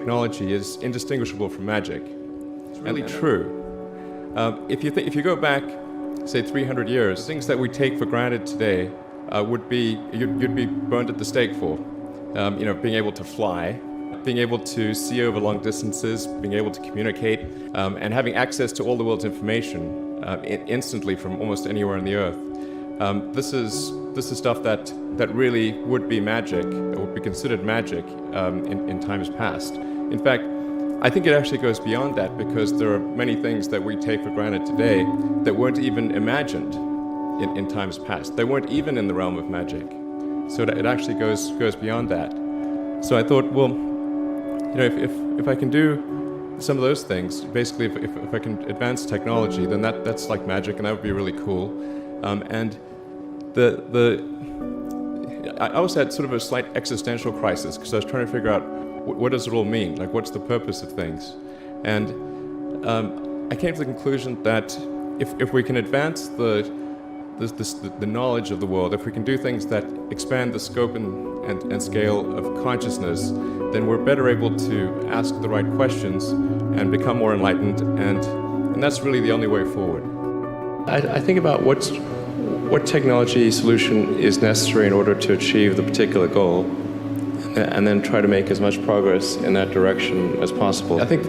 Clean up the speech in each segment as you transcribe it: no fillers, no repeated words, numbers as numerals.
technology is indistinguishable from magic. It's really true. If you go back, say 300 years, things that we take for granted today would be you'd be burned at the stake for. Being able to fly, being able to see over long distances, being able to communicate, and having access to all the world's information instantly from almost anywhere on the earth. This is stuff that really would be magic, or would be considered magic in times past. In fact, I think it actually goes beyond that, because there are many things that we take for granted today that weren't even imagined in times past. They weren't even in the realm of magic. So it actually goes beyond that. So I thought, well, if I can do some of those things, basically if I can advance technology, then that's like magic, and that would be really cool. And I also had sort of a slight existential crisis, because I was trying to figure out what does it all mean? Like, what's the purpose of things? And I came to the conclusion that if we can advance the knowledge of the world, if we can do things that expand the scope and scale of consciousness, then we're better able to ask the right questions and become more enlightened, and that's really the only way forward. I think about what technology solution is necessary in order to achieve the particular goal, and then try to make as much progress in that direction as possible. I think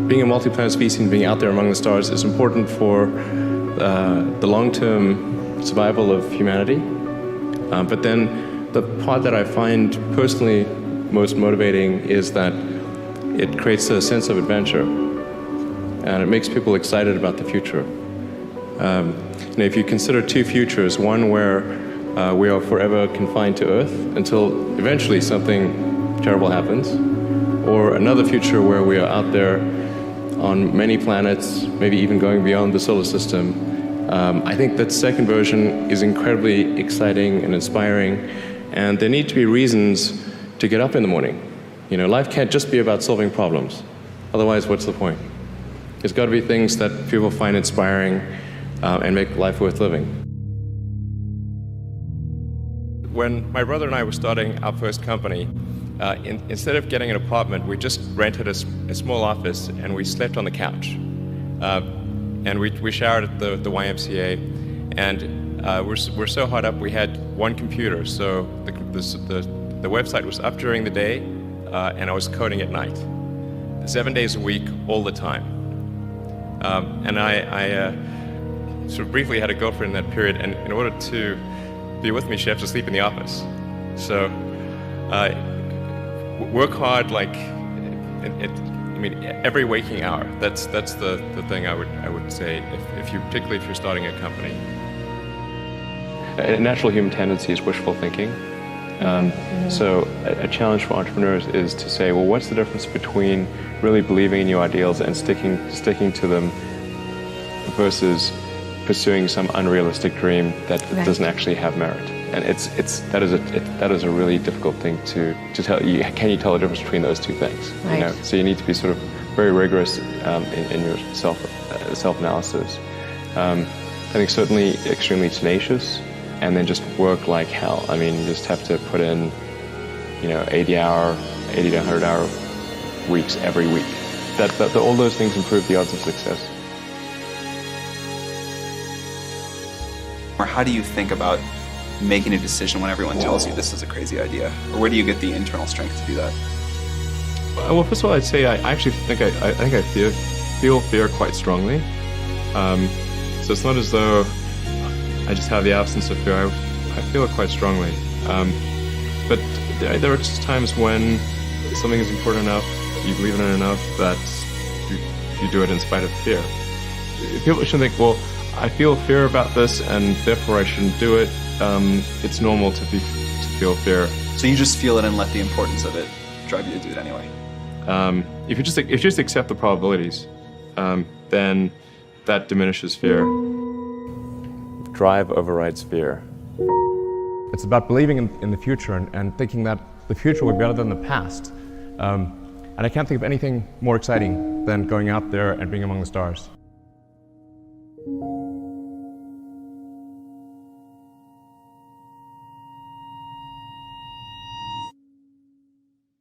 being a multi-planet species and being out there among the stars is important for the long-term survival of humanity. But then the part that I find personally most motivating is that it creates a sense of adventure, and it makes people excited about the future. If you consider two futures, one where we are forever confined to Earth until eventually something terrible happens, or another future where we are out there on many planets, maybe even going beyond the solar system, I think that second version is incredibly exciting and inspiring, and there need to be reasons to get up in the morning. Life can't just be about solving problems. Otherwise, what's the point? There's got to be things that people find inspiring and make life worth living. When my brother and I were starting our first company, instead of getting an apartment, we just rented a small office, and we slept on the couch. And we showered at the YMCA, and we're so hot up we had one computer, so the website was up during the day, and I was coding at night, 7 days a week, all the time. And I sort of briefly had a girlfriend in that period, and in order to be with me, she had to sleep in the office. So work hard, like every waking hour. That's the thing I would say particularly if you're starting a company. A natural human tendency is wishful thinking. So a challenge for entrepreneurs is to say, well, what's the difference between really believing in your ideals and sticking to them versus pursuing some unrealistic dream that doesn't actually have merit? And that is a really difficult thing to tell. Can you tell the difference between those two things? Right. So you need to be sort of very rigorous in your self-analysis. I think certainly extremely tenacious, and then just work like hell. You just have to put in 80 to 100 hour weeks every week. All those things improve the odds of success. Or how do you think about making a decision when everyone tells you this is a crazy idea? Or where do you get the internal strength to do that? Well, first of all, I'd say I actually think I feel fear quite strongly. So it's not as though I just have the absence of fear. I feel it quite strongly. But there are just times when something is important enough, you believe in it enough, that you do it in spite of fear. People shouldn't think, well, I feel fear about this, and therefore I shouldn't do it. It's normal to feel fear. So you just feel it and let the importance of it drive you to do it anyway. If you just accept the probabilities, then that diminishes fear. Drive overrides fear. It's about believing in the future and thinking that the future will be better than the past. And I can't think of anything more exciting than going out there and being among the stars.